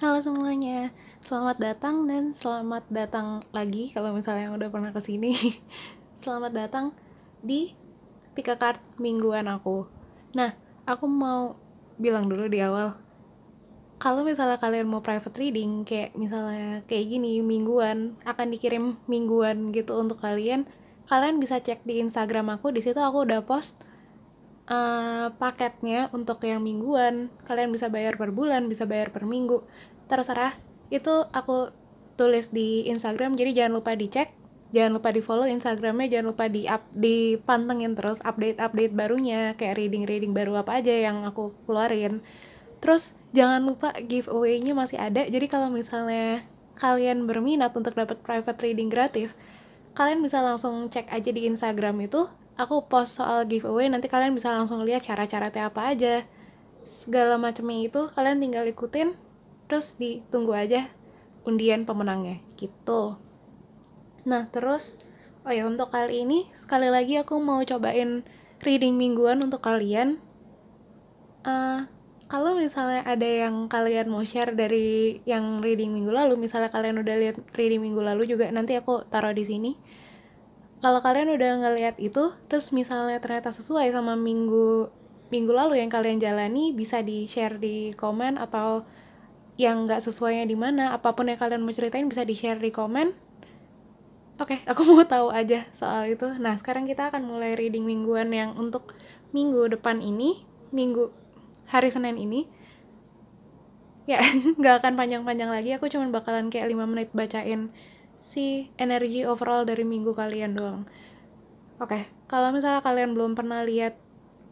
Halo semuanya, selamat datang dan selamat datang lagi kalau misalnya yang udah pernah kesini. Selamat datang di Pick a Card mingguan aku. Nah, aku mau bilang dulu di awal, kalau misalnya kalian mau private reading, kayak misalnya kayak gini, mingguan, akan dikirim mingguan gitu untuk kalian. Kalian bisa cek di Instagram aku, di situ aku udah post paketnya untuk yang mingguan. Kalian bisa bayar per bulan, bisa bayar per minggu, terserah. Itu aku tulis di Instagram, jadi jangan lupa dicek, jangan lupa di follow Instagramnya, jangan lupa dipantengin terus update barunya, kayak reading baru apa aja yang aku keluarin. Terus jangan lupa giveaway-nya masih ada, jadi kalau misalnya kalian berminat untuk dapat private reading gratis, kalian bisa langsung cek aja di Instagram itu. Aku post soal giveaway, nanti kalian bisa langsung lihat cara-caranya apa aja. Segala macamnya itu kalian tinggal ikutin, terus ditunggu aja undian pemenangnya, gitu. Nah, terus, oh ya, untuk kali ini, sekali lagi aku mau cobain reading mingguan untuk kalian. Eh, Kalau misalnya ada yang kalian mau share dari yang reading minggu lalu, misalnya kalian udah lihat reading minggu lalu juga, nanti aku taruh di sini. Kalau kalian udah ngeliat itu, terus misalnya ternyata sesuai sama minggu minggu lalu yang kalian jalani, bisa di share di komen, atau yang nggak sesuainya di mana, apapun yang kalian mau ceritain bisa di share di komen. Oke, aku mau tahu aja soal itu. Nah, sekarang kita akan mulai reading mingguan yang untuk minggu depan ini, minggu hari Senin ini. Ya, nggak akan panjang-panjang lagi, aku cuma bakalan kayak 5 menit bacain si energi overall dari minggu kalian doang. Oke, kalau misalnya kalian belum pernah lihat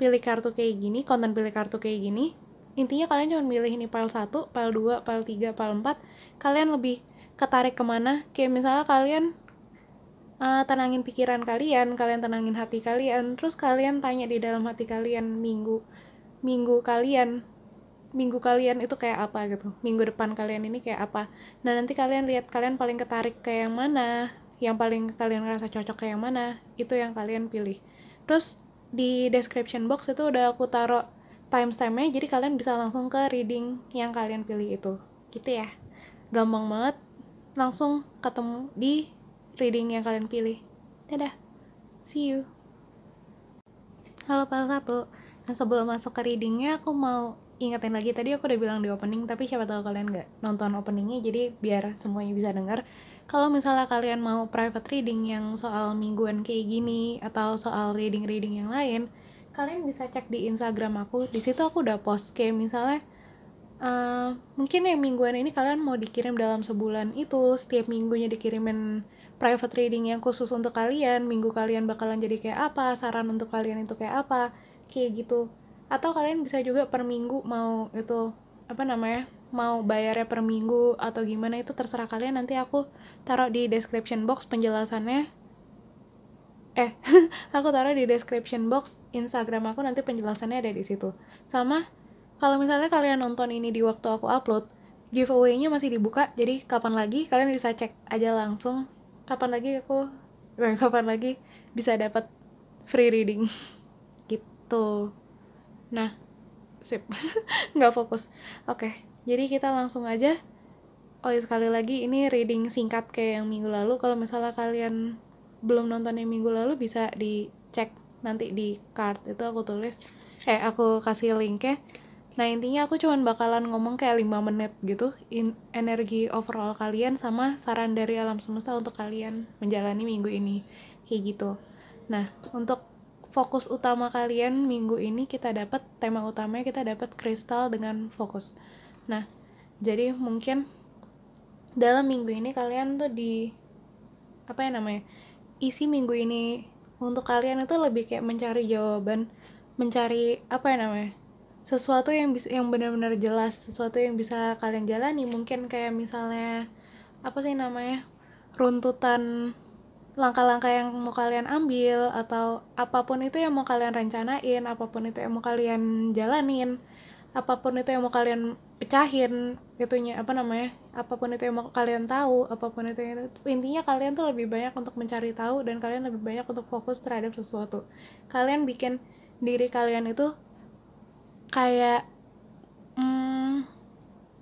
pilih kartu kayak gini, konten pilih kartu kayak gini, intinya kalian cuma milih ini pile 1, pile 2, pile 3, pile 4. Kalian lebih ketarik kemana? Kayak misalnya kalian tenangin pikiran kalian, kalian tenangin hati kalian, terus kalian tanya di dalam hati kalian minggu kalian itu kayak apa gitu, minggu depan kalian ini kayak apa. Nah, nanti kalian lihat kalian paling ketarik ke yang mana, yang paling kalian ngerasa cocok ke yang mana, itu yang kalian pilih. Terus di description box itu udah aku taruh timestampnya, jadi kalian bisa langsung ke reading yang kalian pilih itu, gitu ya. Gampang banget, langsung ketemu di reading yang kalian pilih. Dadah, see you. Halo Pak Satu. Nah, sebelum masuk ke readingnya, aku mau ingetin lagi, tadi aku udah bilang di opening, tapi siapa tahu kalian nggak nonton openingnya, jadi biar semuanya bisa dengar. Kalau misalnya kalian mau private reading yang soal mingguan kayak gini, atau soal reading-reading yang lain, kalian bisa cek di Instagram aku. Di situ aku udah post kayak misalnya, mungkin yang mingguan ini kalian mau dikirim dalam sebulan itu, setiap minggunya dikirimin private reading yang khusus untuk kalian, minggu kalian bakalan jadi kayak apa, saran untuk kalian itu kayak apa, kayak gitu. Atau kalian bisa juga per minggu mau itu, apa namanya, mau bayarnya per minggu atau gimana, itu terserah kalian. Nanti aku taruh di description box penjelasannya. Aku taruh di description box Instagram aku, nanti penjelasannya ada di situ. Sama, kalau misalnya kalian nonton ini di waktu aku upload, giveaway-nya masih dibuka, jadi kapan lagi kalian bisa cek aja langsung. Kapan lagi bisa dapat free reading gitu. Nah, sip. Nggak fokus. Oke, jadi kita langsung aja. Oh ya, sekali lagi ini reading singkat kayak yang minggu lalu. Kalau misalnya kalian belum nonton yang minggu lalu, bisa dicek nanti di card itu aku tulis. Aku kasih linknya. Nah, intinya aku cuman bakalan ngomong kayak 5 menit gitu, energi overall kalian sama saran dari alam semesta untuk kalian menjalani minggu ini, kayak gitu. Nah, untuk fokus utama kalian minggu ini, tema utamanya kita dapat kristal dengan fokus. Nah, jadi mungkin dalam minggu ini kalian tuh apa ya namanya, isi minggu ini untuk kalian itu lebih kayak mencari jawaban, mencari apa ya namanya, sesuatu yang bisa, yang benar-benar jelas, sesuatu yang bisa kalian jalani. Mungkin kayak misalnya apa sih namanya, runtutan langkah-langkah yang mau kalian ambil, atau apapun itu yang mau kalian rencanain, apapun itu yang mau kalian jalanin, apapun itu yang mau kalian pecahin, itunya apa namanya, apapun itu yang mau kalian tahu, apapun itu yang, intinya kalian tuh lebih banyak untuk mencari tahu, dan kalian lebih banyak untuk fokus terhadap sesuatu. Kalian bikin diri kalian itu kayak, hmm,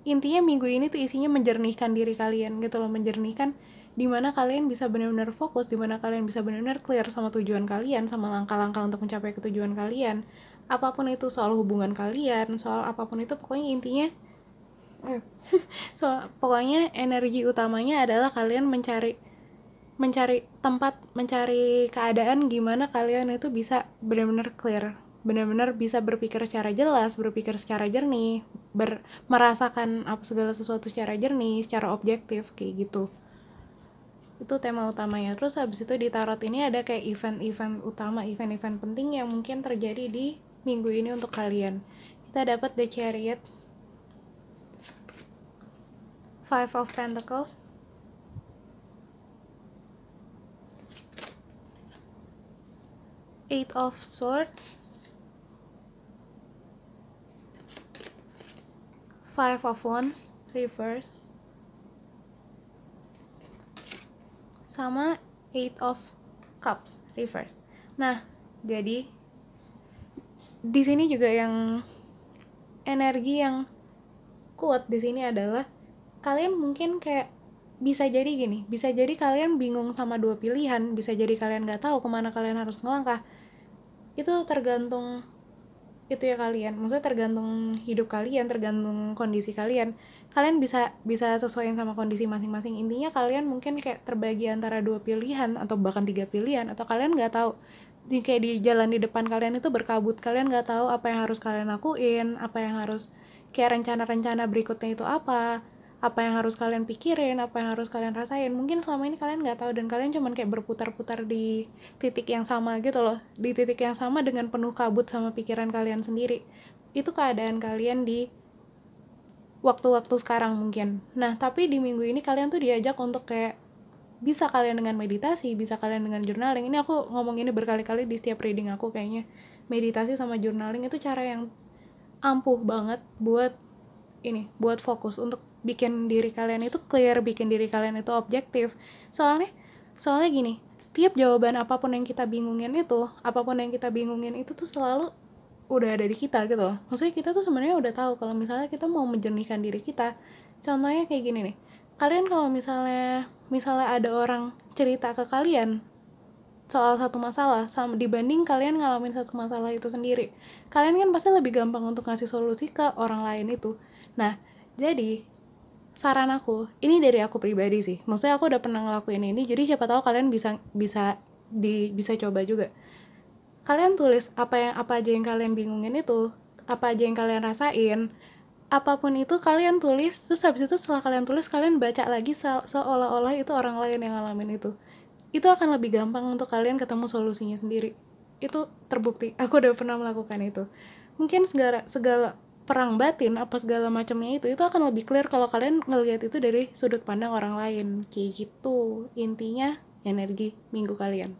intinya minggu ini tuh isinya menjernihkan diri kalian gitu loh, menjernihkan dimana kalian bisa benar-benar fokus, dimana kalian bisa benar-benar clear sama tujuan kalian, sama langkah-langkah untuk mencapai ke tujuan kalian, apapun itu, soal hubungan kalian, soal apapun itu, pokoknya intinya pokoknya energi utamanya adalah kalian mencari tempat, mencari keadaan gimana kalian itu bisa benar-benar clear, benar-benar bisa berpikir secara jelas, berpikir secara jernih, merasakan apa segala sesuatu secara jernih, secara objektif, kayak gitu. Itu tema utamanya. Terus habis itu di tarot ini ada kayak event-event utama, event-event penting yang mungkin terjadi di minggu ini untuk kalian. Kita dapat The Chariot, Five of Pentacles, Eight of Swords, Five of Wands reverse, sama Eight of Cups reverse. Nah, jadi di sini juga yang energi yang kuat di sini adalah kalian mungkin kayak bisa jadi gini, bisa jadi kalian bingung sama dua pilihan, bisa jadi kalian nggak tahu kemana kalian harus ngelangkah. Itu tergantung itu ya kalian, maksudnya tergantung hidup kalian, tergantung kondisi kalian. Kalian bisa sesuaiin sama kondisi masing-masing. Intinya kalian mungkin kayak terbagi antara dua pilihan atau bahkan tiga pilihan, atau kalian nggak tahu kayak di jalan di depan kalian itu berkabut, kalian nggak tahu apa yang harus kalian lakuin, apa yang harus kayak rencana-rencana berikutnya itu apa yang harus kalian pikirin, apa yang harus kalian rasain. Mungkin selama ini kalian nggak tahu dan kalian cuman kayak berputar-putar di titik yang sama gitu loh, di titik yang sama dengan penuh kabut sama pikiran kalian sendiri. Itu keadaan kalian di waktu-waktu sekarang mungkin. Nah, tapi di minggu ini kalian tuh diajak untuk kayak bisa kalian dengan meditasi, bisa kalian dengan journaling. Ini aku ngomong ini berkali-kali di setiap reading aku kayaknya. Meditasi sama journaling itu cara yang ampuh banget buat fokus untuk bikin diri kalian itu clear, bikin diri kalian itu objektif. Soalnya gini, setiap jawaban apapun yang kita bingungin itu tuh selalu udah ada di kita gitu loh. Maksudnya kita tuh sebenarnya udah tahu kalau misalnya kita mau menjernihkan diri kita. Contohnya kayak gini nih. Kalian kalau misalnya ada orang cerita ke kalian soal satu masalah sama dibanding kalian ngalamin satu masalah itu sendiri, kalian kan pasti lebih gampang untuk ngasih solusi ke orang lain itu. Nah, jadi saran aku, ini dari aku pribadi sih, maksudnya aku udah pernah ngelakuin ini, jadi siapa tahu kalian bisa coba juga. Kalian tulis apa aja yang kalian bingungin itu, apa aja yang kalian rasain, apapun itu kalian tulis. Terus habis itu setelah kalian tulis, kalian baca lagi seolah-olah itu orang lain yang ngalamin itu akan lebih gampang untuk kalian ketemu solusinya sendiri. Itu terbukti, aku udah pernah melakukan itu. Mungkin segala perang batin apa segala macamnya itu akan lebih clear kalau kalian ngelihat itu dari sudut pandang orang lain. Kayak gitu intinya energi minggu kalian.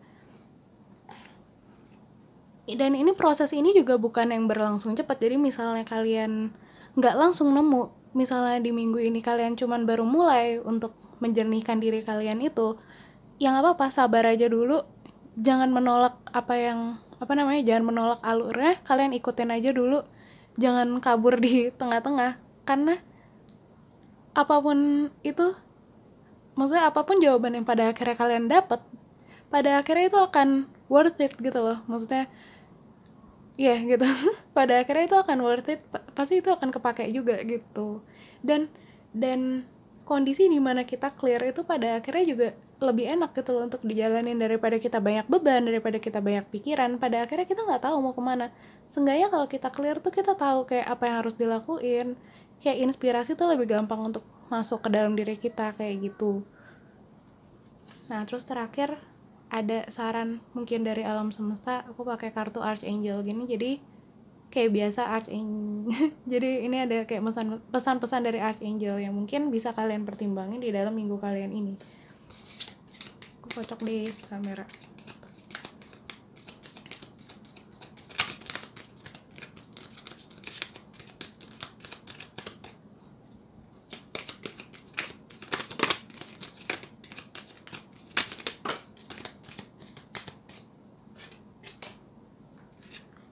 Dan ini proses ini juga bukan yang berlangsung cepat. Jadi misalnya kalian nggak langsung nemu, misalnya di minggu ini kalian cuman baru mulai untuk menjernihkan diri kalian itu, ya nggak apa-apa, sabar aja dulu. Jangan menolak jangan menolak alurnya, kalian ikutin aja dulu. Jangan kabur di tengah-tengah, karena apapun itu, maksudnya apapun jawaban yang pada akhirnya kalian dapat, pada akhirnya itu akan worth it gitu loh. Maksudnya iya gitu. Pada akhirnya itu akan worth it, pasti itu akan kepake juga gitu. Dan kondisi dimana kita clear itu pada akhirnya juga lebih enak gitu loh untuk dijalanin, daripada kita banyak beban, daripada kita banyak pikiran. Pada akhirnya kita nggak tahu mau kemana. Seenggaknya kalau kita clear tuh kita tahu kayak apa yang harus dilakuin, kayak inspirasi tuh lebih gampang untuk masuk ke dalam diri kita kayak gitu. Nah, terus terakhir ada saran mungkin dari alam semesta. Aku pakai kartu Archangel gini, jadi kayak biasa Archangel. Jadi ini ada kayak pesan-pesan dari Archangel yang mungkin bisa kalian pertimbangin di dalam minggu kalian ini. Aku kocok di kamera.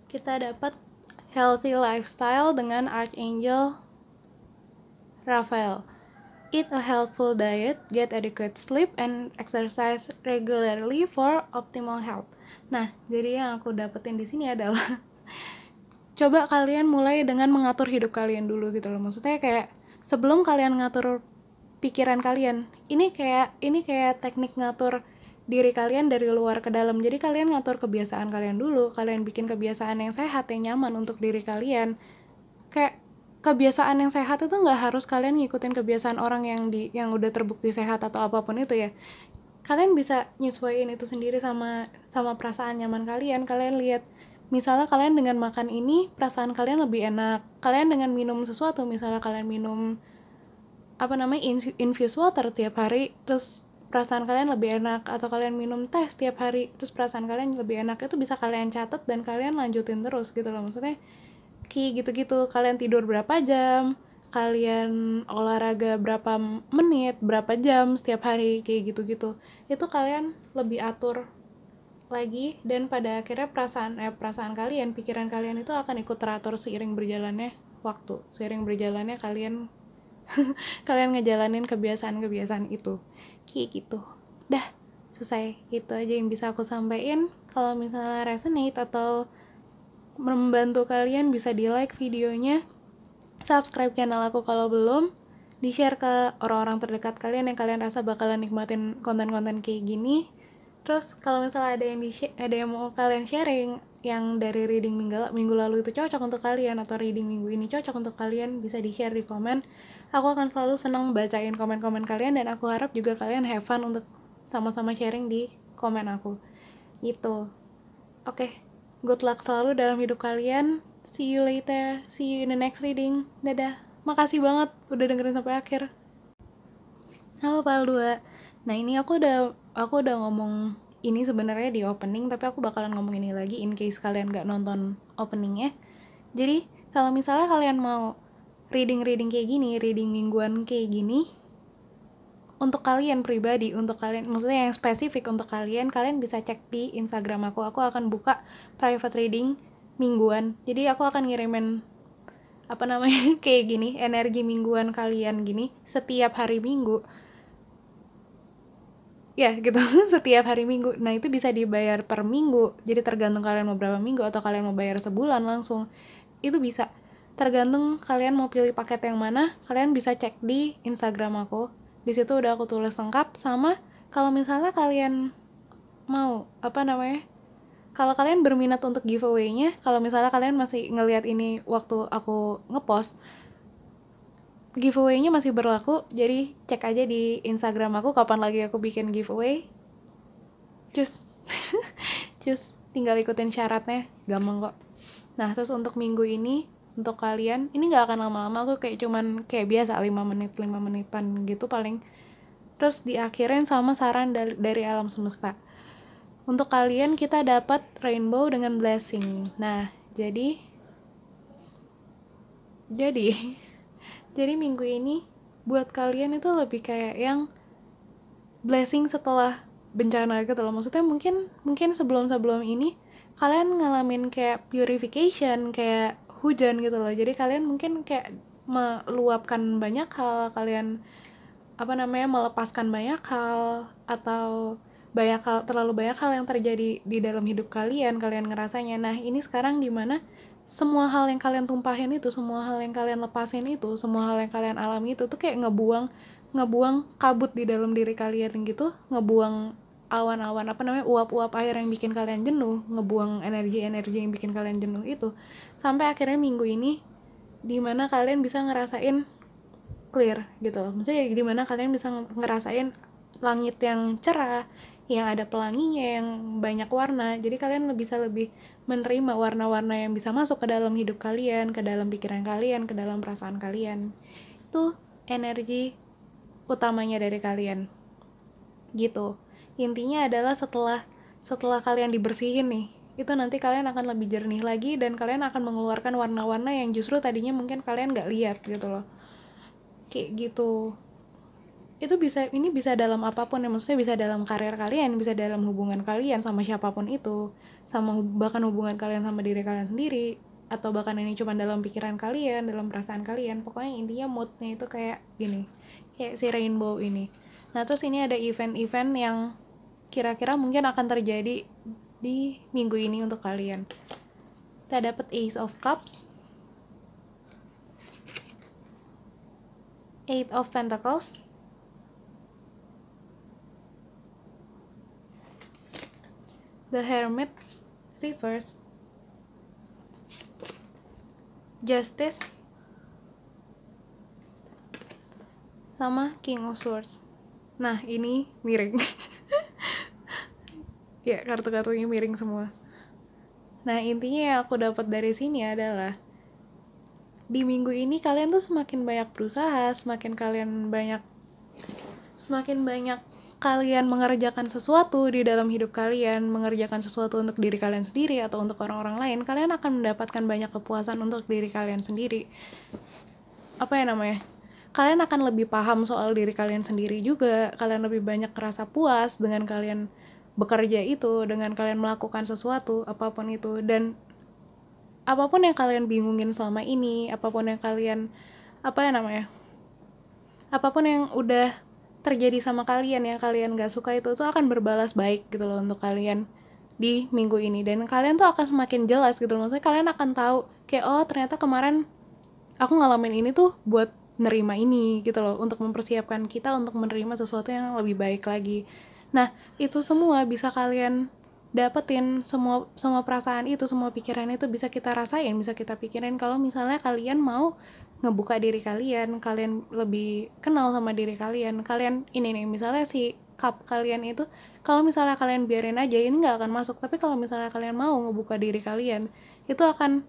Kita dapat healthy lifestyle dengan Archangel Raphael. Eat a healthful diet, get adequate sleep, and exercise regularly for optimal health. Nah, jadi yang aku dapetin di sini adalah coba kalian mulai dengan mengatur hidup kalian dulu gitu loh. Maksudnya kayak sebelum kalian ngatur pikiran kalian, ini kayak teknik ngatur diri kalian dari luar ke dalam. Jadi kalian ngatur kebiasaan kalian dulu, kalian bikin kebiasaan yang sehat, yang nyaman untuk diri kalian. Kayak kebiasaan yang sehat itu nggak harus kalian ngikutin kebiasaan orang yang udah terbukti sehat atau apapun itu ya. Kalian bisa nyesuaiin itu sendiri sama perasaan nyaman kalian. Kalian lihat, misalnya kalian dengan makan ini perasaan kalian lebih enak. Kalian dengan minum sesuatu, misalnya kalian minum infused water tiap hari, terus perasaan kalian lebih enak, atau kalian minum teh tiap hari, terus perasaan kalian lebih enak, itu bisa kalian catat dan kalian lanjutin terus gitu loh. Maksudnya kayak gitu-gitu, kalian tidur berapa jam, kalian olahraga berapa menit, berapa jam setiap hari, kayak gitu-gitu. Itu kalian lebih atur lagi, dan pada akhirnya perasaan kalian, pikiran kalian itu akan ikut teratur seiring berjalannya waktu, seiring berjalannya kalian ngejalanin kebiasaan-kebiasaan itu. Kayak gitu. Dah, selesai. Itu aja yang bisa aku sampaikan. Kalau misalnya resonate atau membantu kalian, bisa di like videonya, subscribe channel aku kalau belum, di share ke orang-orang terdekat kalian yang kalian rasa bakalan nikmatin konten-konten kayak gini. Terus kalau misalnya ada yang mau kalian sharing yang dari reading minggu lalu itu cocok untuk kalian, atau reading minggu ini cocok untuk kalian, bisa di share di komen. Aku akan selalu senang bacain komen-komen kalian, dan aku harap juga kalian have fun untuk sama-sama sharing di komen aku gitu. Oke, good luck selalu dalam hidup kalian. See you later. See you in the next reading. Dadah. Makasih banget udah dengerin sampai akhir. Halo Pal 2. Nah, ini aku udah ngomong ini sebenarnya di opening, tapi aku bakalan ngomong ini lagi in case kalian gak nonton openingnya. Jadi, kalau misalnya kalian mau reading kayak gini, reading mingguan kayak gini, untuk kalian pribadi, untuk kalian, maksudnya yang spesifik untuk kalian bisa cek di Instagram aku akan buka private reading mingguan. Jadi aku akan ngirimin kayak gini, energi mingguan kalian gini setiap hari Minggu ya gitu. Setiap hari Minggu. Nah, itu bisa dibayar per minggu, jadi tergantung kalian mau berapa minggu, atau kalian mau bayar sebulan langsung, itu bisa, tergantung kalian mau pilih paket yang mana. Kalian bisa cek di Instagram aku, di situ udah aku tulis lengkap. Sama kalau misalnya kalian mau kalau kalian berminat untuk giveaway-nya, kalau misalnya kalian masih ngelihat ini waktu aku ngepost, giveaway-nya masih berlaku. Jadi cek aja di Instagram aku kapan lagi aku bikin giveaway. Cus tinggal ikutin syaratnya, gampang kok. Nah, terus untuk minggu ini, untuk kalian, ini gak akan lama-lama, aku cuman kayak biasa 5 menitan gitu paling. Terus diakhirin sama saran dari alam semesta. Untuk kalian, kita dapat rainbow dengan blessing. Nah, jadi minggu ini buat kalian itu lebih kayak yang blessing setelah bencana gitu loh. Maksudnya mungkin sebelum ini kalian ngalamin kayak purification, kayak hujan gitu loh. Jadi kalian mungkin kayak meluapkan banyak hal, kalian melepaskan banyak hal, atau terlalu banyak hal yang terjadi di dalam hidup kalian ngerasanya. Nah, ini sekarang dimana semua hal yang kalian tumpahin itu, semua hal yang kalian lepasin itu, semua hal yang kalian alami itu tuh kayak ngebuang kabut di dalam diri kalian gitu, ngebuang awan-awan uap-uap air yang bikin kalian jenuh, ngebuang energi-energi yang bikin kalian jenuh itu, sampai akhirnya minggu ini dimana kalian bisa ngerasain clear gitu loh. Maksudnya dimana kalian bisa ngerasain langit yang cerah, yang ada pelanginya, yang banyak warna. Jadi kalian bisa lebih menerima warna-warna yang bisa masuk ke dalam hidup kalian, ke dalam pikiran kalian, ke dalam perasaan kalian. Itu energi utamanya dari kalian gitu. Intinya adalah setelah kalian dibersihin nih, itu nanti kalian akan lebih jernih lagi, dan kalian akan mengeluarkan warna-warna yang justru tadinya mungkin kalian gak lihat gitu loh. Kayak gitu. Ini bisa dalam apapun ya, maksudnya bisa dalam karir kalian, bisa dalam hubungan kalian sama siapapun itu, sama bahkan hubungan kalian sama diri kalian sendiri. atau bahkan ini cuma dalam pikiran kalian, dalam perasaan kalian. Pokoknya intinya moodnya itu kayak gini, kayak si rainbow ini. Nah terus ini ada event-event yang kira-kira mungkin akan terjadi di minggu ini untuk kalian. Kita dapat Ace of Cups, Eight of Pentacles, The Hermit reverse, Justice, sama King of Swords. Nah ini miring. Ya kartu-kartunya miring semua. Nah intinya yang aku dapat dari sini adalah di minggu ini kalian tuh semakin banyak berusaha, semakin banyak kalian mengerjakan sesuatu di dalam hidup kalian, mengerjakan sesuatu untuk diri kalian sendiri atau untuk orang-orang lain, kalian akan mendapatkan banyak kepuasan untuk diri kalian sendiri. Kalian akan lebih paham soal diri kalian sendiri juga, kalian lebih banyak merasa puas dengan kalian bekerja itu, dengan kalian melakukan sesuatu, apapun itu, dan apapun yang kalian bingungin selama ini, apapun yang udah terjadi sama kalian yang kalian gak suka itu tuh akan berbalas baik gitu loh untuk kalian di minggu ini, dan kalian tuh akan semakin jelas gitu loh. Maksudnya kalian akan tahu kayak, oh ternyata kemarin aku ngalamin ini tuh buat nerima ini gitu loh, untuk mempersiapkan kita untuk menerima sesuatu yang lebih baik lagi. Nah itu semua bisa kalian dapetin, semua perasaan itu, semua pikiran itu bisa kita rasain, bisa kita pikirin kalau misalnya kalian mau ngebuka diri kalian, kalian lebih kenal sama diri kalian. Kalian ini nih, misalnya si cup kalian itu, kalau misalnya kalian biarin aja ini nggak akan masuk, tapi kalau misalnya kalian mau ngebuka diri kalian, itu akan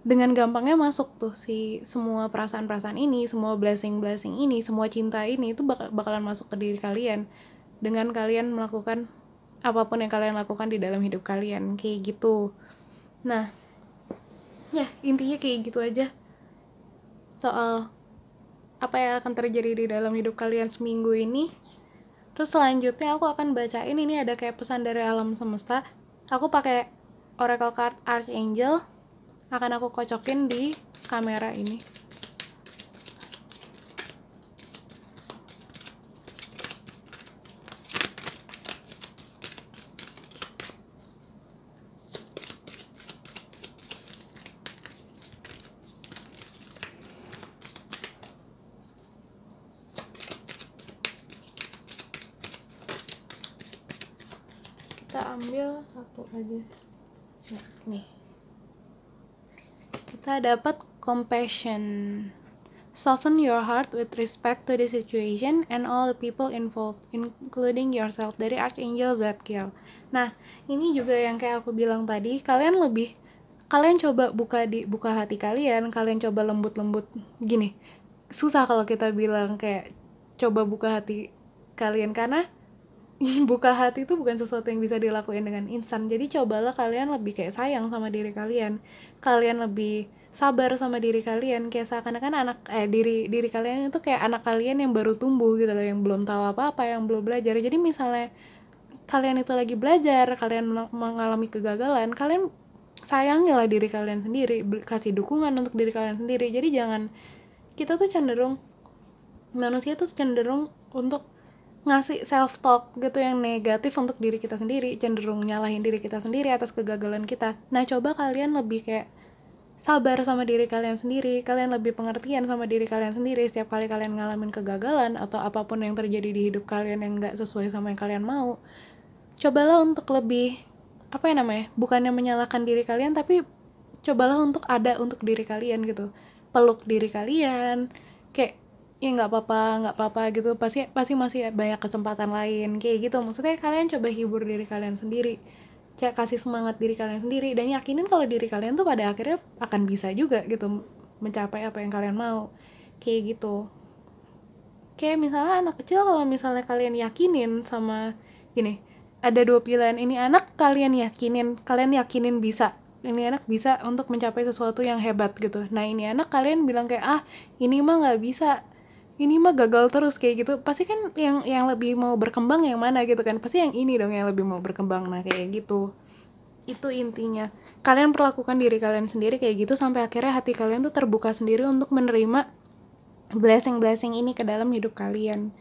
dengan gampangnya masuk tuh si semua perasaan-perasaan ini, semua blessing ini, semua cinta ini itu bakalan masuk ke diri kalian dengan kalian melakukan apapun yang kalian lakukan di dalam hidup kalian, kayak gitu. Nah ya intinya kayak gitu aja soal apa yang akan terjadi di dalam hidup kalian seminggu ini. Terus selanjutnya aku akan bacain, ini ada kayak pesan dari alam semesta. Aku pakai Oracle card Archangel, akan aku kocokin di kamera ini. Kita ambil satu aja. Nah, nih. Kita dapat compassion. Soften your heart with respect to the situation and all the people involved, including yourself, dari Archangel Zadkiel. Nah, ini juga yang kayak aku bilang tadi, kalian coba buka hati kalian coba lembut-lembut gini. Susah kalau kita bilang kayak coba buka hati kalian, karena buka hati itu bukan sesuatu yang bisa dilakuin dengan instan. Jadi cobalah kalian lebih kayak sayang sama diri kalian lebih sabar sama diri kalian, kayak seakan-akan diri kalian itu kayak anak kalian yang baru tumbuh gitu loh, yang belum tahu apa-apa, yang belum belajar. Jadi misalnya kalian itu lagi belajar, kalian mengalami kegagalan, kalian sayangilah diri kalian sendiri, kasih dukungan untuk diri kalian sendiri. Jadi manusia tuh cenderung untuk ngasih self talk gitu yang negatif untuk diri kita sendiri, cenderung nyalahin diri kita sendiri atas kegagalan kita. Nah coba kalian lebih kayak sabar sama diri kalian sendiri, kalian lebih pengertian sama diri kalian sendiri setiap kali kalian ngalamin kegagalan atau apapun yang terjadi di hidup kalian yang gak sesuai sama yang kalian mau. Cobalah untuk lebih bukannya menyalahkan diri kalian, tapi cobalah untuk ada untuk diri kalian gitu, peluk diri kalian, kayak ya nggak apa-apa gitu, pasti masih banyak kesempatan lain, kayak gitu. Maksudnya kalian coba hibur diri kalian sendiri, kasih semangat diri kalian sendiri, dan yakinin kalau diri kalian tuh pada akhirnya akan bisa juga gitu mencapai apa yang kalian mau, kayak gitu. Kayak misalnya anak kecil, kalau misalnya kalian yakinin sama gini, ada dua pilihan, ini anak kalian yakinin bisa, ini anak bisa untuk mencapai sesuatu yang hebat gitu. Nah ini anak kalian bilang kayak ini mah nggak bisa, ini mah gagal terus, kayak gitu. Pasti kan yang lebih mau berkembang yang mana gitu kan, pasti yang ini dong yang lebih mau berkembang. Nah kayak gitu. Itu intinya. Kalian perlakukan diri kalian sendiri kayak gitu sampai akhirnya hati kalian tuh terbuka sendiri untuk menerima blessing ini ke dalam hidup kalian.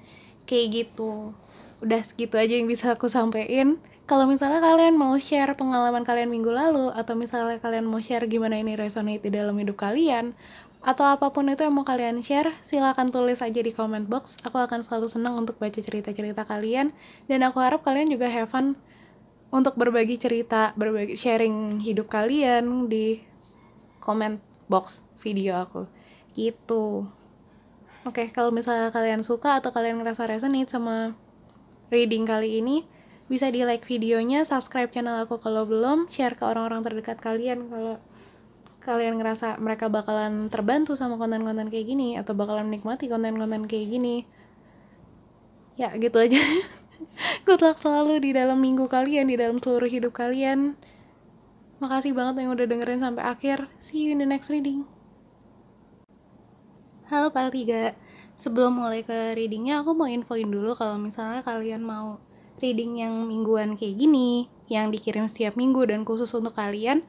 Kayak gitu. Udah segitu aja yang bisa aku sampein. Kalau misalnya kalian mau share pengalaman kalian minggu lalu, atau misalnya kalian mau share gimana ini resonate di dalam hidup kalian, atau apapun itu yang mau kalian share, silakan tulis aja di comment box. Aku akan selalu senang untuk baca cerita-cerita kalian, dan aku harap kalian juga have fun untuk berbagi cerita, berbagi sharing hidup kalian di comment box video aku. Gitu. Oke, kalau misalnya kalian suka atau kalian ngerasa resonate sama reading kali ini, bisa di like videonya, subscribe channel aku kalau belum, share ke orang-orang terdekat kalian kalau kalian ngerasa mereka bakalan terbantu sama konten-konten kayak gini, atau bakalan menikmati konten-konten kayak gini. Ya, gitu aja. Good luck selalu di dalam minggu kalian, di dalam seluruh hidup kalian. Makasih banget yang udah dengerin sampai akhir. See you in the next reading. Halo Pak 3. Sebelum mulai ke readingnya, aku mau infoin dulu kalau misalnya kalian mau reading yang mingguan kayak gini, yang dikirim setiap minggu dan khusus untuk kalian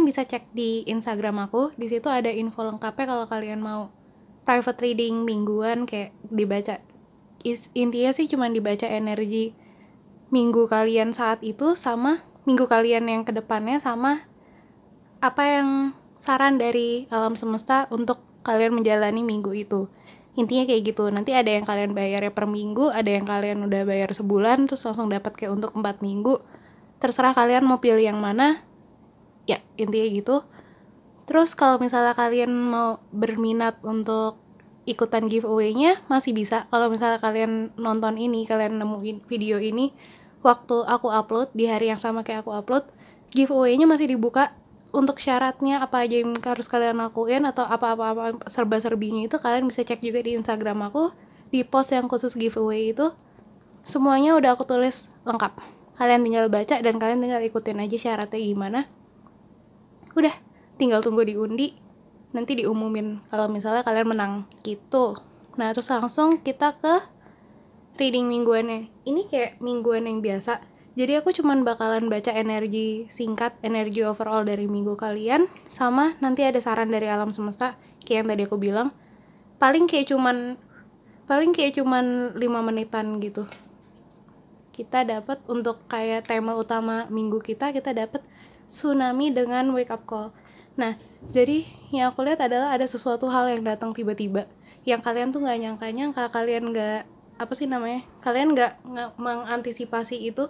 bisa cek di Instagram aku. Di situ ada info lengkapnya kalau kalian mau private reading mingguan, kayak dibaca. Intinya sih cuma dibaca energi minggu kalian saat itu sama minggu kalian yang kedepannya, sama apa yang saran dari alam semesta untuk kalian menjalani minggu itu. Intinya kayak gitu. Nanti ada yang kalian bayarnya per minggu, ada yang kalian udah bayar sebulan terus langsung dapat kayak untuk 4 minggu. Terserah kalian mau pilih yang mana. Ya, intinya gitu. Terus kalau misalnya kalian mau berminat untuk ikutan giveaway-nya, masih bisa. Kalau misalnya kalian nonton ini, kalian nemuin video ini waktu aku upload, di hari yang sama kayak aku upload, giveaway-nya masih dibuka. Untuk syaratnya apa aja yang harus kalian lakuin atau apa-apa serba-serbinya itu kalian bisa cek juga di Instagram aku, di post yang khusus giveaway itu semuanya udah aku tulis lengkap. Kalian tinggal baca dan kalian tinggal ikutin aja syaratnya gimana. Udah, tinggal tunggu diundi, nanti diumumin kalau misalnya kalian menang gitu. Nah, terus langsung kita ke reading mingguannya. Ini kayak mingguan yang biasa, jadi aku cuman bakalan baca energi singkat, energi overall dari minggu kalian, sama nanti ada saran dari alam semesta kayak yang tadi aku bilang. Paling kayak cuman 5 menitan gitu. Kita dapat untuk kayak tema utama minggu kita dapat tsunami dengan wake up call. Nah, jadi yang aku lihat adalah ada sesuatu hal yang datang tiba-tiba, yang kalian tuh nggak nyangka, kalian nggak kalian nggak mengantisipasi itu,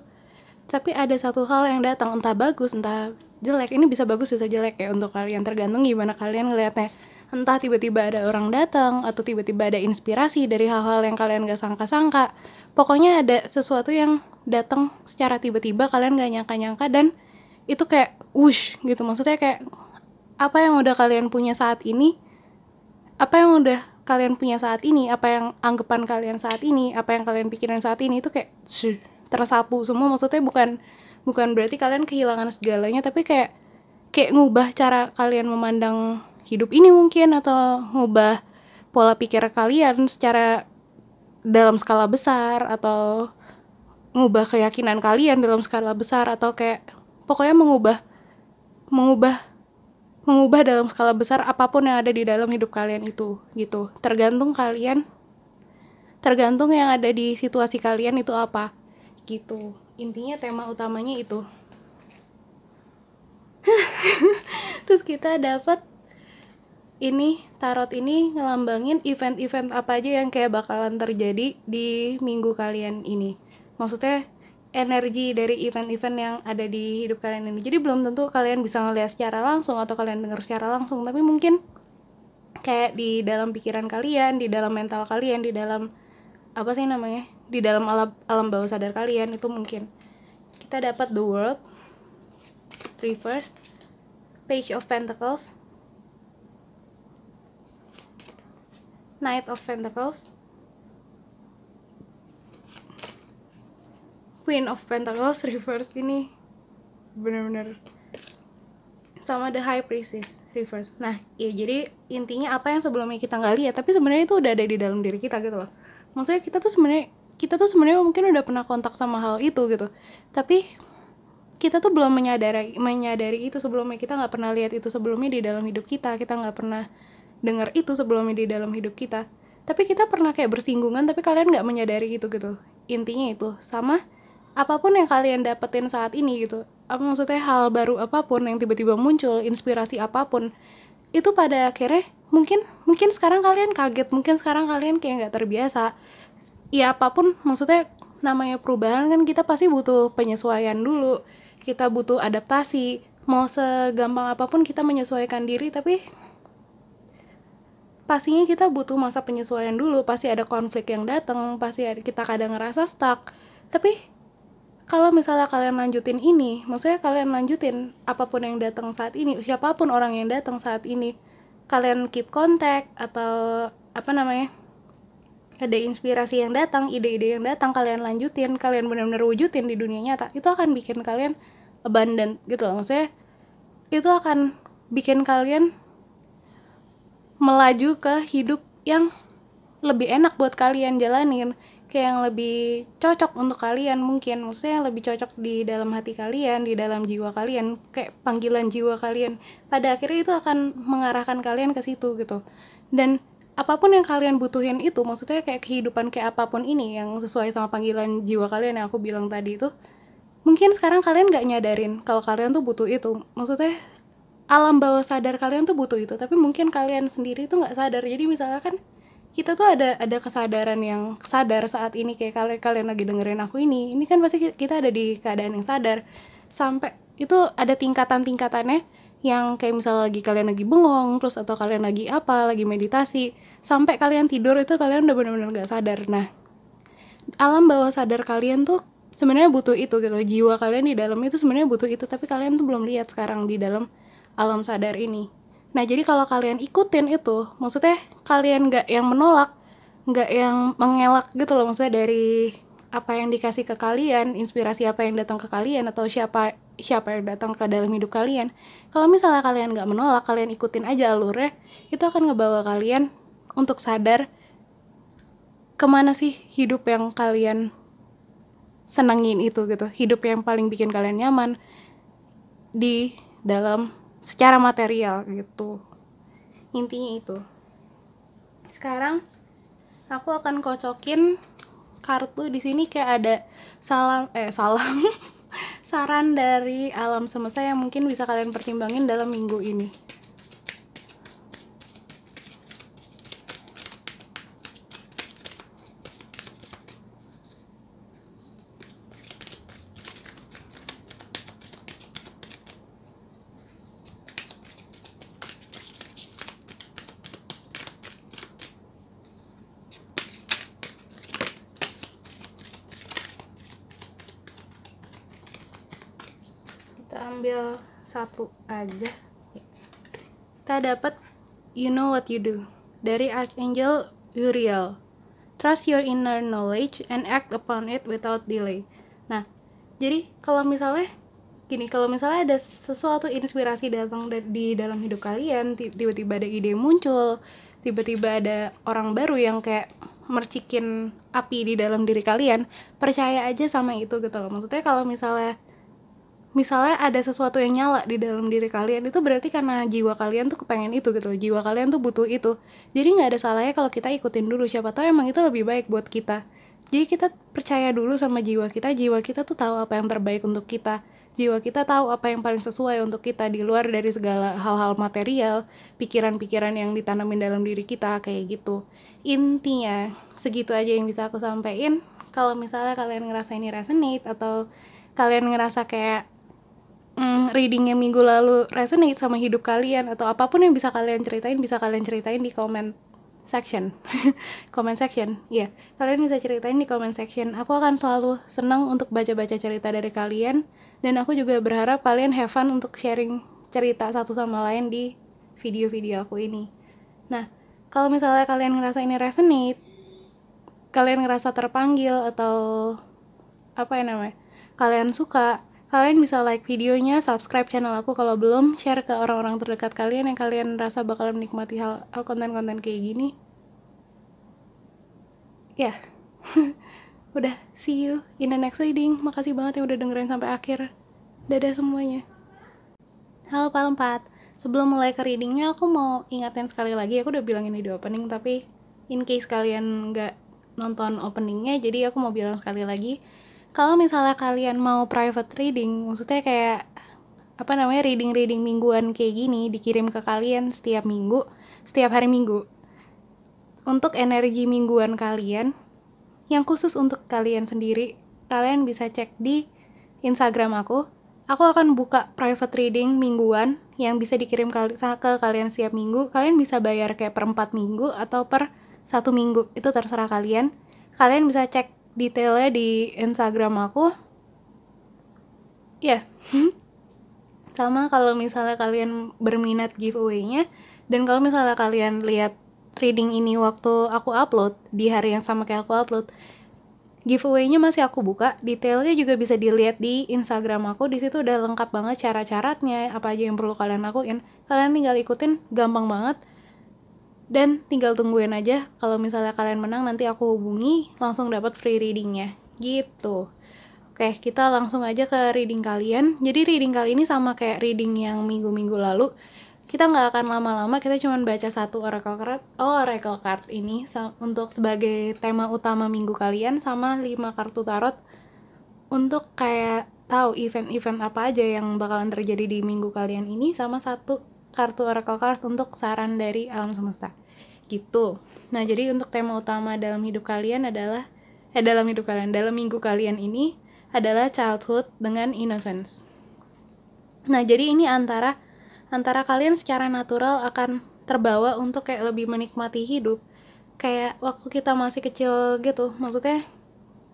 tapi ada satu hal yang datang, entah bagus entah jelek. Ini bisa bagus bisa jelek ya untuk kalian, tergantung gimana kalian ngelihatnya. Entah tiba-tiba ada orang datang, atau tiba-tiba ada inspirasi dari hal-hal yang kalian gak sangka-sangka. Pokoknya ada sesuatu yang datang secara tiba-tiba, kalian gak nyangka-nyangka, dan itu kayak wush gitu. Maksudnya kayak apa yang udah kalian punya saat ini, apa yang anggapan kalian saat ini, apa yang kalian pikirin saat ini, itu kayak tersapu semua. Maksudnya bukan berarti kalian kehilangan segalanya, tapi kayak ngubah cara kalian memandang hidup ini mungkin, atau ngubah pola pikir kalian secara dalam skala besar, atau ngubah keyakinan kalian dalam skala besar, atau kayak pokoknya mengubah dalam skala besar apapun yang ada di dalam hidup kalian itu gitu. Tergantung yang ada di situasi kalian itu apa gitu. Intinya tema utamanya itu. Terus kita dapat ini, tarot ini ngelambangin event-event apa aja yang kayak bakalan terjadi di minggu kalian ini. Maksudnya energi dari event-event yang ada di hidup kalian ini. Jadi belum tentu kalian bisa ngelihat secara langsung atau kalian dengar secara langsung, tapi mungkin kayak di dalam pikiran kalian, di dalam mental kalian, di dalam di dalam alam bawah sadar kalian itu mungkin. Kita dapat The World reverse, Page of Pentacles, Knight of Pentacles, Queen of Pentacles reverse. Ini bener-bener, sama The High Priestess reverse. Nah, ya jadi intinya apa yang sebelumnya kita nggak lihat, tapi sebenarnya itu udah ada di dalam diri kita gitu loh. Maksudnya kita tuh sebenarnya mungkin udah pernah kontak sama hal itu gitu, tapi kita tuh belum menyadari itu sebelumnya, kita nggak pernah lihat itu sebelumnya di dalam hidup kita nggak pernah dengar itu sebelumnya di dalam hidup kita, tapi kita pernah kayak bersinggungan tapi kalian nggak menyadari itu gitu. Intinya itu sama apapun yang kalian dapetin saat ini gitu, apa maksudnya hal baru apapun yang tiba-tiba muncul, inspirasi apapun, itu pada akhirnya mungkin sekarang kalian kaget, mungkin sekarang kalian kayak nggak terbiasa. Ya apapun, maksudnya namanya perubahan kan kita pasti butuh penyesuaian dulu, kita butuh adaptasi, mau segampang apapun kita menyesuaikan diri, tapi pastinya kita butuh masa penyesuaian dulu, pasti ada konflik yang datang, pasti kita kadang ngerasa stuck. Tapi kalau misalnya kalian lanjutin ini, maksudnya kalian lanjutin apapun yang datang saat ini, siapapun orang yang datang saat ini, kalian keep contact atau apa namanya, ada inspirasi yang datang, ide-ide yang datang, kalian lanjutin, kalian benar-benar wujudin di dunia nyata, itu akan bikin kalian abundant gitu loh. Maksudnya itu akan bikin kalian melaju ke hidup yang lebih enak buat kalian jalanin, kayak yang lebih cocok untuk kalian mungkin, maksudnya yang lebih cocok di dalam hati kalian, di dalam jiwa kalian, kayak panggilan jiwa kalian. Pada akhirnya itu akan mengarahkan kalian ke situ gitu. Dan apapun yang kalian butuhin itu, maksudnya kayak kehidupan kayak apapun ini yang sesuai sama panggilan jiwa kalian yang aku bilang tadi itu, mungkin sekarang kalian nggak nyadarin kalau kalian tuh butuh itu. Maksudnya alam bawah sadar kalian tuh butuh itu, tapi mungkin kalian sendiri tuh nggak sadar. Jadi misalkan kita tuh ada kesadaran yang sadar saat ini, kayak kalian lagi dengerin aku ini kan pasti kita ada di keadaan yang sadar. Sampai itu ada tingkatan-tingkatannya, yang kayak misalnya kalian lagi bengong, terus atau kalian lagi lagi meditasi, sampai kalian tidur itu kalian udah benar-benar nggak sadar. Nah, alam bawah sadar kalian tuh sebenarnya butuh itu gitu, jiwa kalian di dalam itu sebenarnya butuh itu, tapi kalian tuh belum lihat sekarang di dalam alam sadar ini. Nah, jadi kalau kalian ikutin itu, maksudnya kalian nggak yang menolak, nggak yang mengelak gitu loh, maksudnya dari apa yang dikasih ke kalian, inspirasi apa yang datang ke kalian, atau siapa yang datang ke dalam hidup kalian. Kalau misalnya kalian nggak menolak, kalian ikutin aja alurnya, itu akan ngebawa kalian untuk sadar kemana sih hidup yang kalian senengin itu gitu, hidup yang paling bikin kalian nyaman di dalam secara material gitu. Intinya itu. Sekarang aku akan kocokin kartu di sini, kayak ada salam saran dari alam semesta yang mungkin bisa kalian pertimbangin dalam minggu ini. Kita ambil satu aja. Kita dapat You Know What You Do dari Archangel Uriel. Trust your inner knowledge and act upon it without delay. Nah, jadi kalau misalnya ada sesuatu inspirasi datang di dalam hidup kalian, tiba-tiba ada ide muncul, tiba-tiba ada orang baru yang kayak mercikin api di dalam diri kalian, percaya aja sama itu gitu loh. Maksudnya kalau misalnya ada sesuatu yang nyala di dalam diri kalian, itu berarti karena jiwa kalian tuh kepengen itu gitu, jiwa kalian tuh butuh itu. Jadi nggak ada salahnya kalau kita ikutin dulu, siapa tahu emang itu lebih baik buat kita. Jadi kita percaya dulu sama jiwa kita tuh tahu apa yang terbaik untuk kita, jiwa kita tahu apa yang paling sesuai untuk kita di luar dari segala hal-hal material, pikiran-pikiran yang ditanamin dalam diri kita kayak gitu. Intinya segitu aja yang bisa aku sampaikan. Kalau misalnya kalian ngerasa ini resonate, atau kalian ngerasa kayak readingnya minggu lalu resonate sama hidup kalian, atau apapun yang bisa kalian ceritain di comment section. Comment section, iya. Kalian bisa ceritain di comment section. Aku akan selalu senang untuk baca-baca cerita dari kalian, dan aku juga berharap kalian have fun untuk sharing cerita satu sama lain di video-video aku ini. Nah, kalau misalnya kalian ngerasa ini resonate, kalian ngerasa terpanggil, atau apa ya namanya, kalian suka, kalian bisa like videonya, subscribe channel aku kalau belum, share ke orang-orang terdekat kalian yang kalian rasa bakal menikmati hal konten-konten kayak gini. Ya, udah, see you in the next reading. Makasih banget yang udah dengerin sampai akhir. Dadah semuanya. Halo Pak 4. Sebelum mulai ke readingnya, aku mau ingatin sekali lagi, aku udah bilang ini di opening, tapi in case kalian nggak nonton openingnya, jadi aku mau bilang sekali lagi, kalau misalnya kalian mau private reading, maksudnya kayak reading mingguan kayak gini, dikirim ke kalian setiap minggu, setiap hari minggu, untuk energi mingguan kalian, yang khusus untuk kalian sendiri, kalian bisa cek di Instagram aku akan buka private reading mingguan yang bisa dikirim ke kalian setiap minggu. Kalian bisa bayar kayak per 4 minggu atau per 1 minggu, itu terserah kalian. Kalian bisa cek detailnya di Instagram aku. Ya, sama kalau misalnya kalian berminat giveaway-nya, dan kalau misalnya kalian lihat reading ini waktu aku upload, di hari yang sama kayak aku upload, giveaway-nya masih aku buka, detailnya juga bisa dilihat di Instagram aku. Di situ udah lengkap banget cara-caranya, apa aja yang perlu kalian lakuin. Kalian tinggal ikutin, gampang banget. Dan tinggal tungguin aja, kalau misalnya kalian menang nanti aku hubungi, langsung dapat free readingnya. Gitu. Oke, kita langsung aja ke reading kalian. Jadi reading kali ini sama kayak reading yang minggu-minggu lalu. Kita nggak akan lama-lama, kita cuma baca satu oracle card ini untuk sebagai tema utama minggu kalian, sama 5 kartu tarot untuk kayak tahu event-event apa aja yang bakalan terjadi di minggu kalian ini, sama satu kartu oracle card untuk saran dari alam semesta. Gitu. Nah, jadi untuk tema utama dalam minggu kalian ini adalah childhood dengan innocence. Nah, jadi ini antara kalian secara natural akan terbawa untuk kayak lebih menikmati hidup, kayak waktu kita masih kecil gitu. Maksudnya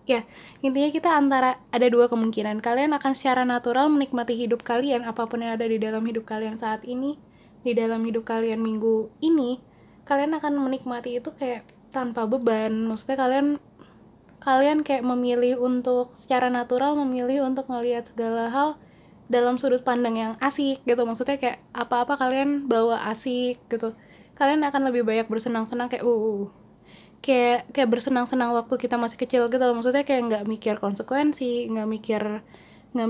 ya, intinya kita antara ada dua kemungkinan. Kalian akan secara natural menikmati hidup kalian, apapun yang ada di dalam hidup kalian saat ini, di dalam hidup kalian minggu ini, kalian akan menikmati itu kayak tanpa beban. Maksudnya kalian kayak memilih untuk secara natural memilih untuk ngelihat segala hal dalam sudut pandang yang asik gitu. Maksudnya kayak apa-apa kalian bawa asik gitu. Kalian akan lebih banyak bersenang-senang kayak bersenang-senang waktu kita masih kecil gitu loh. Maksudnya kayak nggak mikir konsekuensi, nggak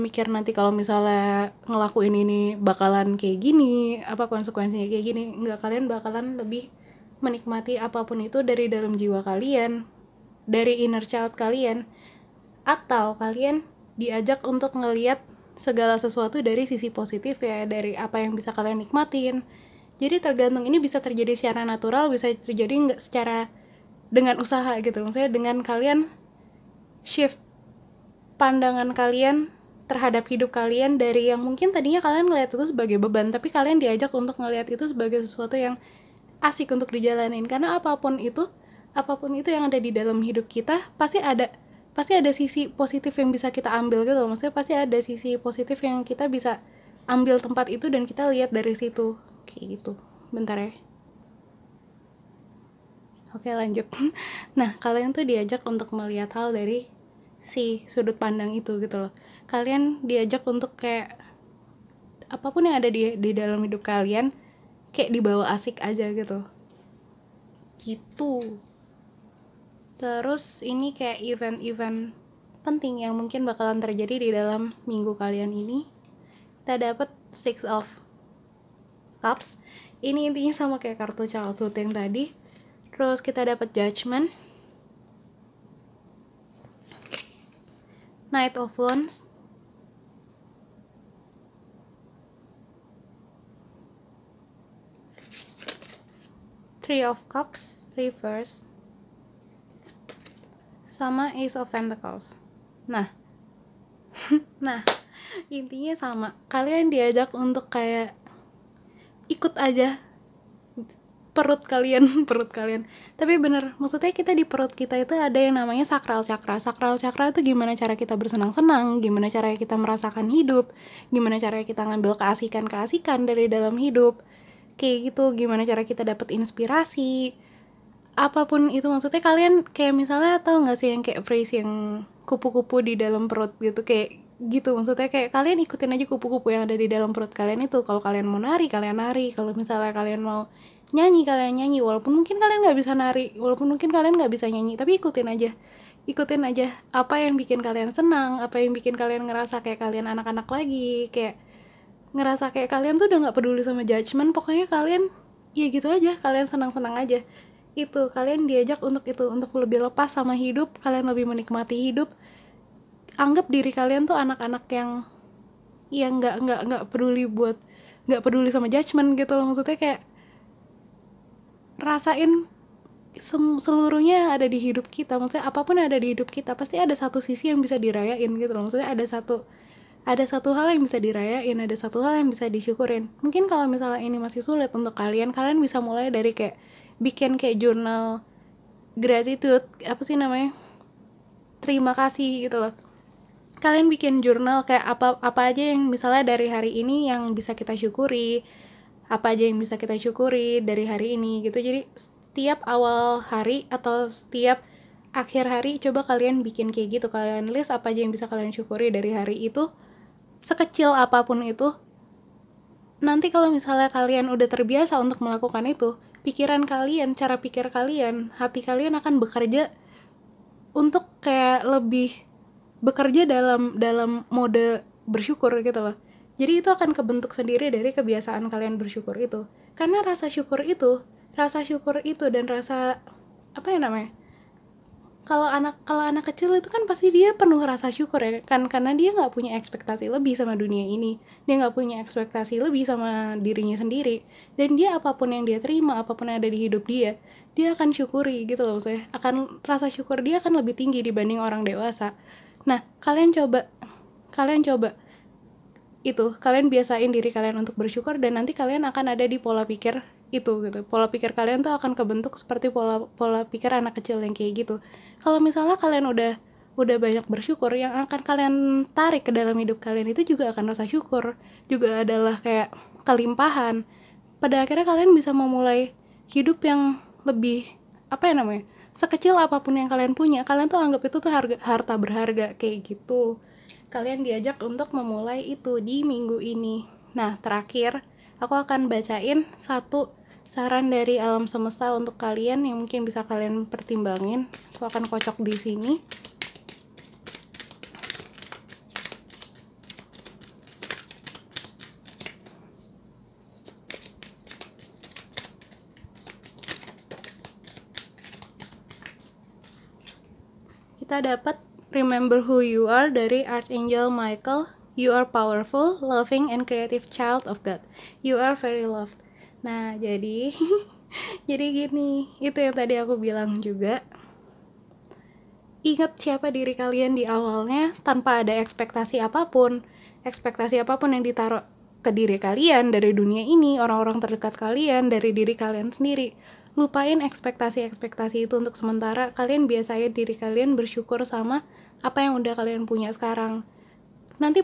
mikir nanti kalau misalnya ngelakuin ini bakalan kayak gini, apa konsekuensinya kayak gini. Nggak, kalian bakalan lebih menikmati apapun itu dari dalam jiwa kalian, dari inner child kalian, atau kalian diajak untuk ngelihat segala sesuatu dari sisi positif ya, dari apa yang bisa kalian nikmatin. Jadi tergantung, ini bisa terjadi secara natural, bisa terjadi nggak secara dengan usaha gitu. Maksudnya dengan kalian shift pandangan kalian terhadap hidup kalian dari yang mungkin tadinya kalian ngeliat itu sebagai beban, tapi kalian diajak untuk ngeliat itu sebagai sesuatu yang asik untuk dijalanin. Karena apapun itu yang ada di dalam hidup kita pasti ada sisi positif yang bisa kita ambil gitu. Maksudnya pasti ada sisi positif yang kita bisa ambil tempat itu dan kita lihat dari situ kayak gitu. Bentar ya. Oke, lanjut. Nah, kalian tuh diajak untuk melihat hal dari si sudut pandang itu gitu loh. Kalian diajak untuk kayak apapun yang ada di dalam hidup kalian kayak dibawa asik aja gitu. Gitu. Terus ini kayak event-event penting yang mungkin bakalan terjadi di dalam minggu kalian ini. Kita dapat Six of Cups. Ini intinya sama kayak kartu childhood yang tadi. Terus kita dapat Judgment, Knight of Wands, Three of Cups reverse, sama Ace of Pentacles. Nah, intinya sama. Kalian diajak untuk kayak ikut aja perut kalian. Tapi bener, maksudnya kita di perut kita itu ada yang namanya sakral chakra. Sakral chakra itu gimana cara kita bersenang-senang, gimana cara kita merasakan hidup, gimana cara kita ngambil keasikan dari dalam hidup. Kayak gitu, gimana cara kita dapat inspirasi. Apapun itu, maksudnya kalian kayak misalnya tahu nggak sih yang kayak phrase yang kupu-kupu di dalam perut gitu, kayak gitu. Maksudnya kayak kalian ikutin aja kupu-kupu yang ada di dalam perut kalian itu. Kalau kalian mau nari, kalian nari. Kalau misalnya kalian mau kalian nyanyi, walaupun mungkin kalian nggak bisa nari, walaupun mungkin kalian nggak bisa nyanyi, tapi ikutin aja apa yang bikin kalian senang, apa yang bikin kalian ngerasa kayak kalian anak-anak lagi, kayak ngerasa kayak kalian tuh udah nggak peduli sama judgement. Pokoknya kalian ya gitu aja, kalian senang-senang aja. Itu kalian diajak untuk itu, untuk lebih lepas sama hidup, kalian lebih menikmati hidup. Anggap diri kalian tuh anak-anak yang nggak peduli sama judgement gitu loh. Maksudnya kayak rasain seluruhnya ada di hidup kita. Maksudnya apapun yang ada di hidup kita pasti ada satu sisi yang bisa dirayain gitu loh. Maksudnya ada satu hal yang bisa dirayain, ada satu hal yang bisa disyukurin. Mungkin kalau misalnya ini masih sulit untuk kalian bisa mulai dari kayak bikin kayak jurnal gratitude, apa sih namanya, terima kasih gitu loh. Kalian bikin jurnal kayak apa aja yang misalnya dari hari ini yang bisa kita syukuri, apa aja yang bisa kita syukuri dari hari ini gitu. Jadi setiap awal hari atau setiap akhir hari coba kalian bikin kayak gitu, kalian list apa aja yang bisa kalian syukuri dari hari itu, sekecil apapun itu. Nanti kalau misalnya kalian udah terbiasa untuk melakukan itu, pikiran kalian, cara pikir kalian, hati kalian akan bekerja untuk kayak lebih bekerja dalam mode bersyukur gitu loh. Jadi itu akan kebentuk sendiri dari kebiasaan kalian bersyukur itu. Karena rasa syukur itu dan rasa apa ya namanya? Kalau anak kecil itu kan pasti dia penuh rasa syukur ya kan, karena dia nggak punya ekspektasi lebih sama dunia ini, dia nggak punya ekspektasi lebih sama dirinya sendiri, dan dia apapun yang dia terima, apapun yang ada di hidup dia akan syukuri gitu loh. Saya akan rasa syukur dia akan lebih tinggi dibanding orang dewasa. Nah, kalian coba itu, kalian biasain diri kalian untuk bersyukur, dan nanti kalian akan ada di pola pikir itu gitu. Pola pikir kalian tuh akan kebentuk seperti pola pikir anak kecil yang kayak gitu. Kalau misalnya kalian udah banyak bersyukur, yang akan kalian tarik ke dalam hidup kalian itu juga akan rasa syukur, juga adalah kayak kelimpahan. Pada akhirnya kalian bisa memulai hidup yang lebih apa ya namanya, sekecil apapun yang kalian punya, kalian tuh anggap itu tuh harta berharga kayak gitu. Kalian diajak untuk memulai itu di minggu ini. Nah, terakhir aku akan bacain satu saran dari alam semesta untuk kalian yang mungkin bisa kalian pertimbangin. Aku akan kocok di sini. Kita dapat Remember Who You Are dari Archangel Michael. You are powerful, loving, and creative child of God. You are very loved. Nah, jadi jadi gini, itu yang tadi aku bilang juga. Ingat siapa diri kalian di awalnya tanpa ada ekspektasi apapun yang ditaruh ke diri kalian dari dunia ini, orang-orang terdekat kalian, dari diri kalian sendiri. Lupain ekspektasi itu untuk sementara. Kalian biasain diri kalian bersyukur sama apa yang udah kalian punya sekarang. Nanti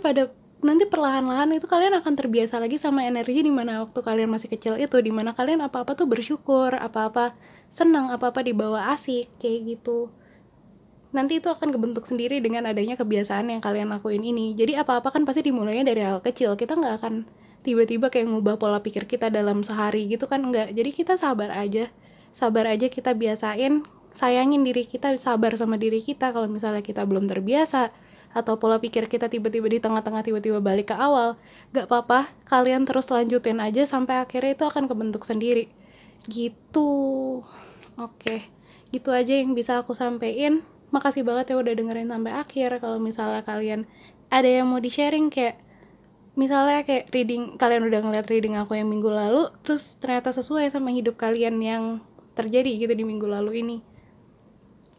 perlahan-lahan itu kalian akan terbiasa lagi sama energi dimana waktu kalian masih kecil itu, dimana kalian apa-apa tuh bersyukur, apa-apa senang, apa-apa dibawa asik kayak gitu. Nanti itu akan kebentuk sendiri dengan adanya kebiasaan yang kalian lakuin ini. Jadi apa-apa kan pasti dimulainya dari hal kecil. Kita nggak akan tiba-tiba kayak ngubah pola pikir kita dalam sehari gitu kan, enggak. Jadi kita sabar aja, kita biasain, sayangin diri kita, sabar sama diri kita. Kalau misalnya kita belum terbiasa atau pola pikir kita tiba-tiba di tengah-tengah tiba-tiba balik ke awal, gak apa-apa, kalian terus lanjutin aja sampai akhirnya itu akan kebentuk sendiri gitu. Oke, gitu aja yang bisa aku sampein. Makasih banget ya udah dengerin sampai akhir. Kalau misalnya kalian ada yang mau di-sharing, kayak misalnya kayak reading, kalian udah ngeliat reading aku yang minggu lalu, terus ternyata sesuai sama hidup kalian yang terjadi gitu di minggu lalu ini,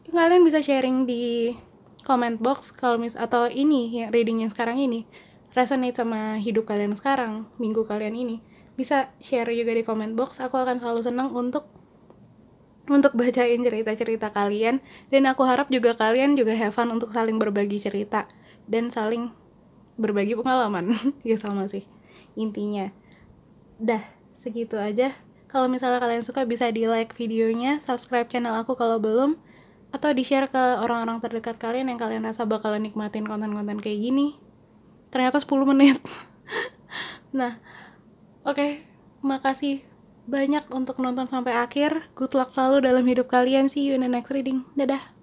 kalian bisa sharing di comment box. Kalau atau ini yang reading yang sekarang ini resonate sama hidup kalian sekarang, minggu kalian ini, bisa share juga di comment box. Aku akan selalu senang untuk bacain cerita-cerita kalian, dan aku harap juga kalian juga have fun untuk saling berbagi cerita dan saling berbagi pengalaman. Ya sama sih intinya. Dah, segitu aja. Kalau misalnya kalian suka bisa di like videonya, subscribe channel aku kalau belum, atau di share ke orang-orang terdekat kalian yang kalian rasa bakalan nikmatin konten-konten kayak gini. Ternyata 10 menit. Nah, oke, makasih banyak untuk nonton sampai akhir. Good luck selalu dalam hidup kalian. See you in the next reading. Dadah.